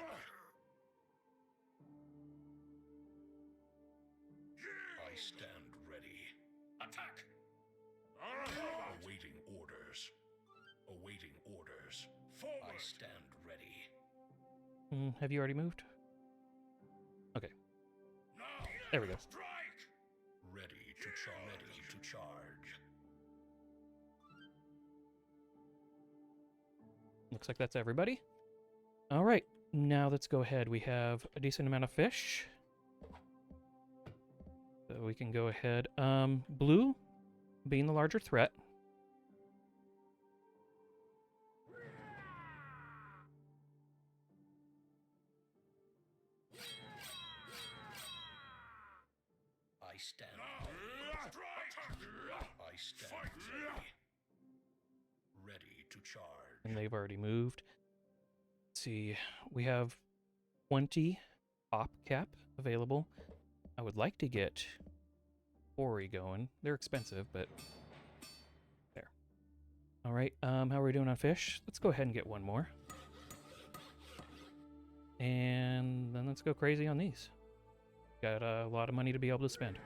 I stand ready. Attack. Awaiting orders. Awaiting orders. Forward. I stand ready. Have you already moved? Okay. Now. There we go. Strike. Ready Ready to charge. Looks like that's everybody. All right, now let's go ahead. We have a decent amount of fish. So we can go ahead. Blue being the larger threat. I stand ready. Ready to charge. And they've already moved. Let's see, we have 20 pop cap available. I would like to get Ori going. They're expensive, but there. All right, how are we doing on fish? Let's go ahead and get one more. And then let's go crazy on these. Got a lot of money to be able to spend.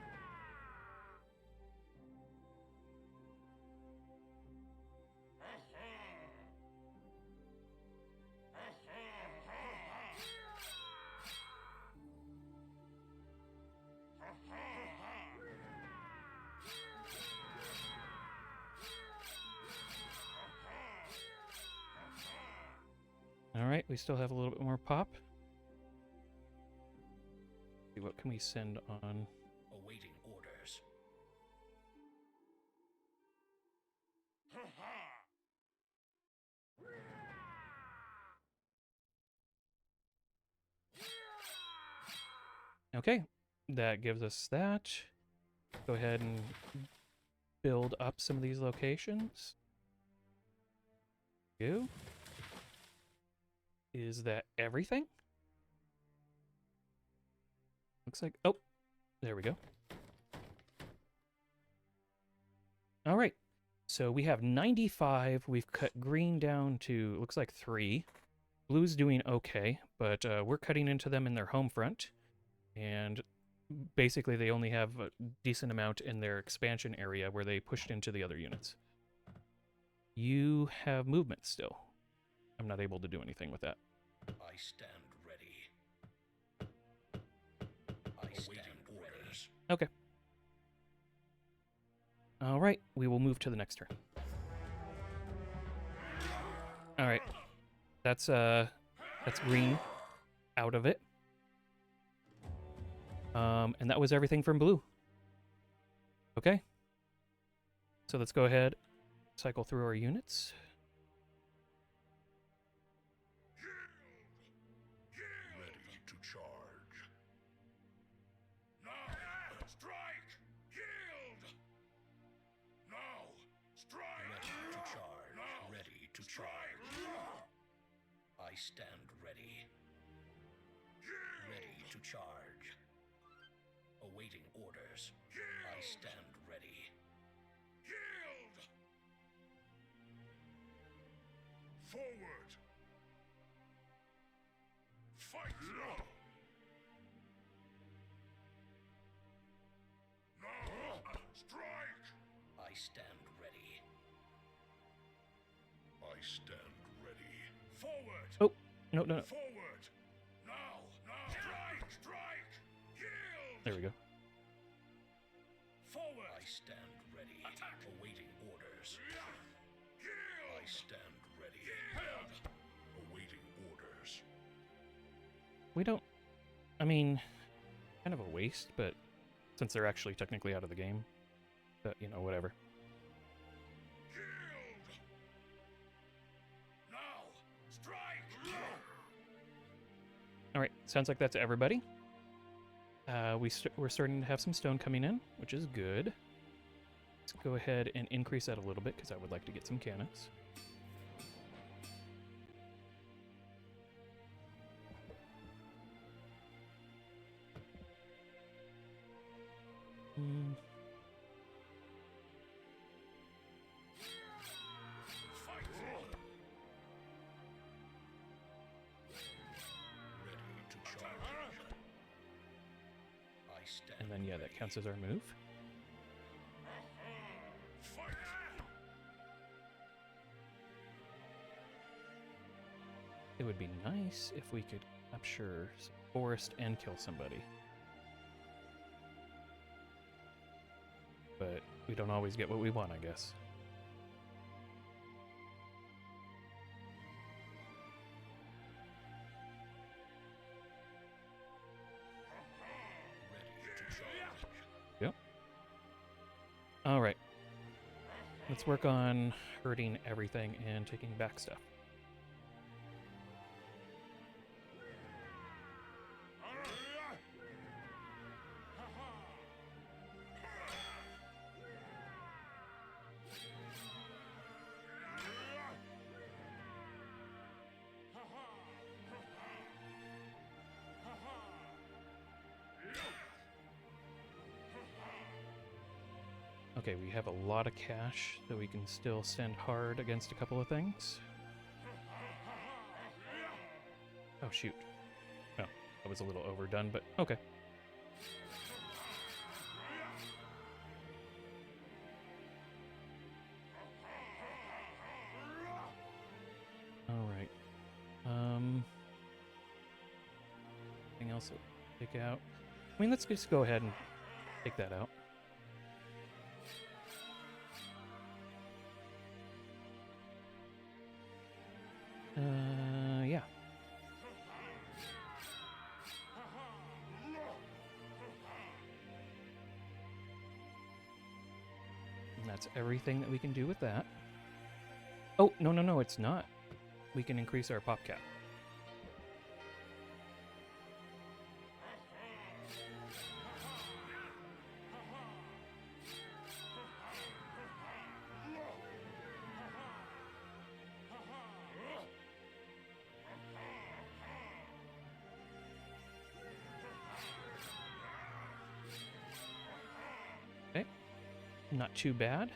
All right, we still have a little bit more pop. See, what can we send on? Awaiting orders. Okay, that gives us that. Go ahead and build up some of these locations. You. Is that everything? Looks like, oh, there we go. All right, so we have 95. We've cut green down to, looks like 3. Blue's doing okay, but we're cutting into them in their home front. And basically they only have a decent amount in their expansion area where they pushed into the other units. You have movement still. I'm not able to do anything with that. I stand ready. I stand orders. Okay. All right, we will move to the next turn. All right. That's green out of it. And that was everything from blue. Okay. So let's go ahead, cycle through our units. Ready to charge. Now, strike! Yield! Now, strike! Ready to charge. Now, ready to charge. I stand ready. Ready to charge. Awaiting orders. I stand ready. Yield! Forward! Fight now! Now! Strike! I stand ready. I stand ready. Forward! Oh, no. Forward! Now! Strike! Strike! Yield! There we go. Forward! I stand ready. Attack! Awaiting orders. Yield! I stand ready. Yield! Awaiting orders. We don't, I mean, kind of a waste, but since they're actually technically out of the game, but, you know, whatever. Yield! Now! Strike! All right, sounds like that's everybody. We're starting to have some stone coming in, which is good. Let's go ahead and increase that a little bit because I would like to get some cannons. Fight! Ready to charge. I stand. And then, yeah, that counts as our move. Fight! It would be nice if we could capture forest and kill somebody. But we don't always get what we want, I guess. Yep. All right. Let's work on hurting everything and taking back stuff. Okay, we have a lot of cash, so we can still send hard against a couple of things. Oh, shoot. Oh, that was a little overdone, but okay. Alright. Anything else to take out? I mean, let's just go ahead and take that out. Yeah. And that's everything that we can do with that. Oh, no, it's not. We can increase our pop cap. Not too bad.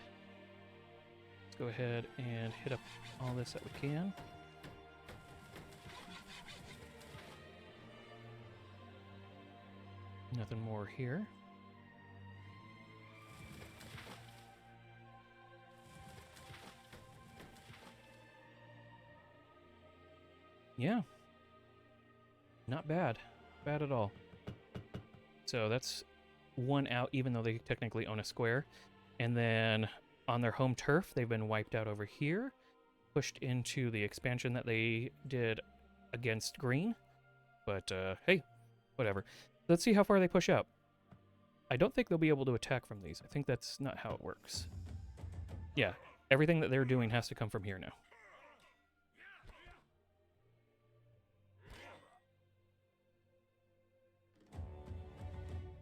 Let's go ahead and hit up all this that we can. Nothing more here. Yeah. Not bad. Bad at all. So that's one out, even though they technically own a square. And then on their home turf, they've been wiped out over here, pushed into the expansion that they did against green. But hey, whatever. Let's see how far they push out. I don't think they'll be able to attack from these. I think that's not how it works. Yeah, everything that they're doing has to come from here now.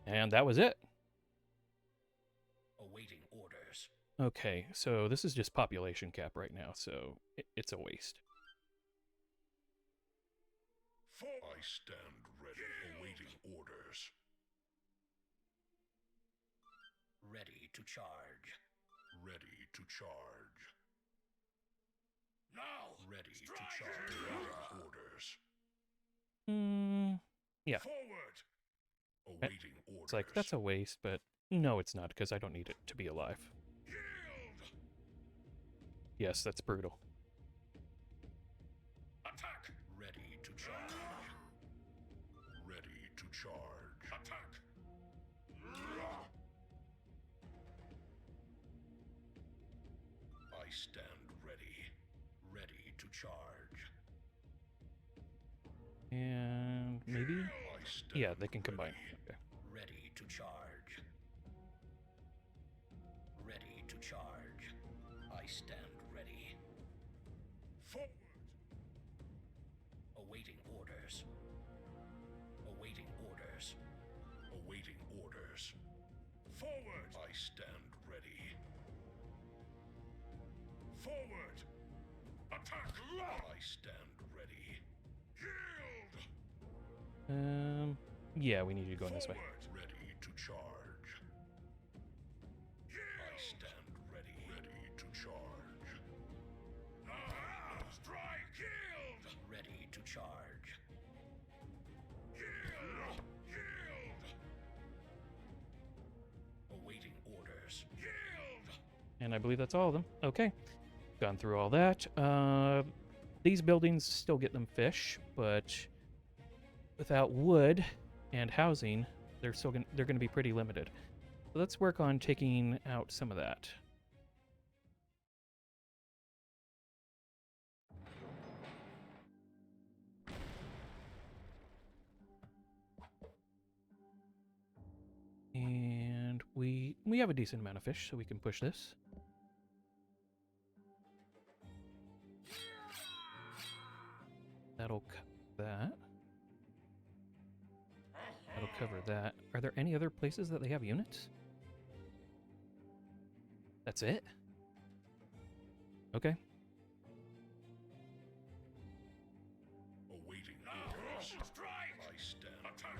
And that was it. Awaiting orders. Okay, so this is just population cap right now, so it's a waste. I stand ready, awaiting orders. Ready to charge. Ready to charge. Now! Ready to charge. Awaiting orders. Yeah. Forward! Awaiting orders. It's like, that's a waste, but no, it's not, because I don't need it to be alive. Yield! Yes, that's brutal. Attack! Ready to charge. Ready to charge. Attack! I stand ready. Ready to charge. And maybe? I stand Yeah, they can combine. Okay. ready to charge. Ready to charge. I stand ready. Forward! Awaiting orders. Awaiting orders. Awaiting orders. Forward! I stand ready. Forward! Attack! I stand ready. Yield! Yeah, we need you to go in this way. Forward! Ready to charge. I stand ready. Ready to charge. Strike! Yield! Ready to charge. Yield! Yield! Awaiting orders. Yield! And I believe that's all of them. Okay. Gone through all that. These buildings still get them fish, but without wood and housing, they're going to be pretty limited. let's work on taking out some of that. And we have a decent amount of fish, so we can push this. That'll cover that. That'll cover that. Are there any other places that they have units? That's it? Okay. Awaiting orders. I stand. Attack.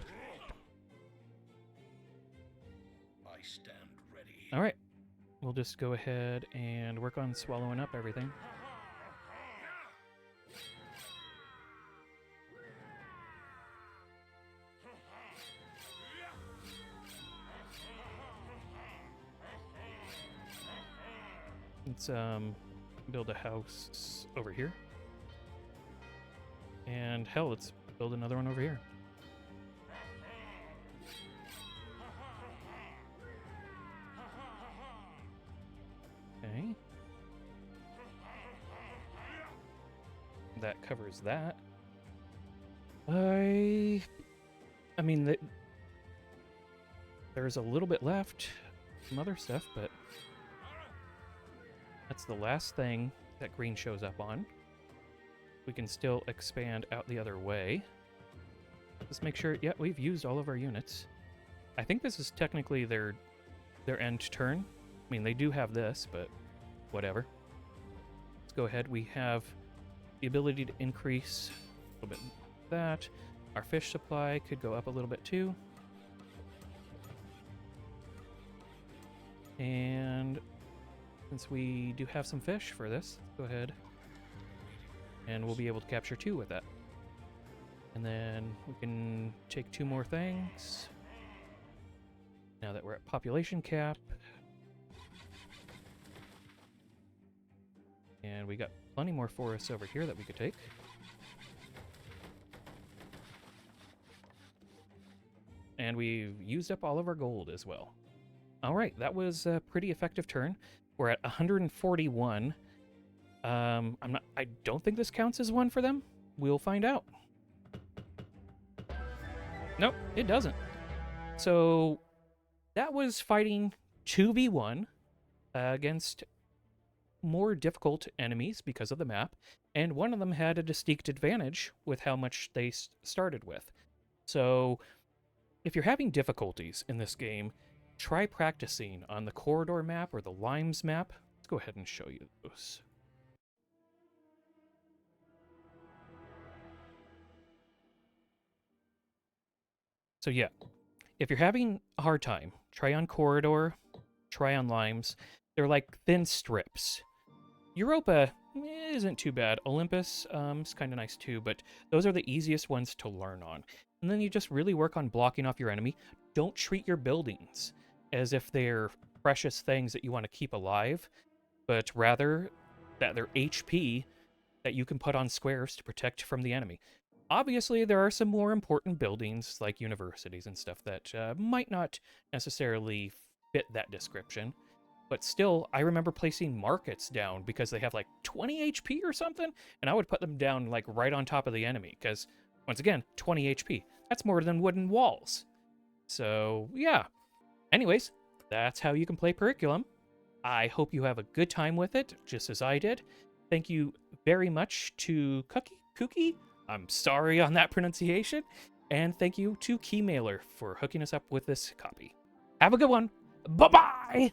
I stand ready. All right. We'll just go ahead and work on swallowing up everything. Let's build a house over here. And hell, let's build another one over here. Okay. That covers that. I mean, there's a little bit left, some other stuff, but that's the last thing that green shows up on. We can still expand out the other way. Let's make sure, yeah, we've used all of our units. I think this is technically their end turn. I mean, they do have this, but whatever. Let's go ahead. We have the ability to increase a little bit of that. Our fish supply could go up a little bit too. And since we do have some fish for this, let's go ahead and we'll be able to capture 2 with that. And then we can take 2 more things. Now that we're at population cap. And we got plenty more forests over here that we could take. And we've used up all of our gold as well. All right, that was a pretty effective turn. We're at 141. I don't think this counts as one for them. We'll find out. Nope, it doesn't. So that was fighting 2v1 against more difficult enemies because of the map, and one of them had a distinct advantage with how much they started with. So if you're having difficulties in this game, try practicing on the corridor map or the limes map. Let's go ahead and show you those. So yeah, if you're having a hard time, try on corridor, try on limes. They're like thin strips. Europa isn't too bad. Olympus is kind of nice too, but those are the easiest ones to learn on. And then you just really work on blocking off your enemy. Don't treat your buildings as if they're precious things that you want to keep alive, but rather that they're HP that you can put on squares to protect from the enemy. Obviously, there are some more important buildings like universities and stuff that might not necessarily fit that description. But still, I remember placing markets down because they have like 20 HP or something, and I would put them down like right on top of the enemy because, once again, 20 HP. That's more than wooden walls. So, yeah. Anyways, that's how you can play Periculum. I hope you have a good time with it, just as I did. Thank you very much to Cookie. I'm sorry on that pronunciation. And thank you to Keymailer for hooking us up with this copy. Have a good one. Bye-bye!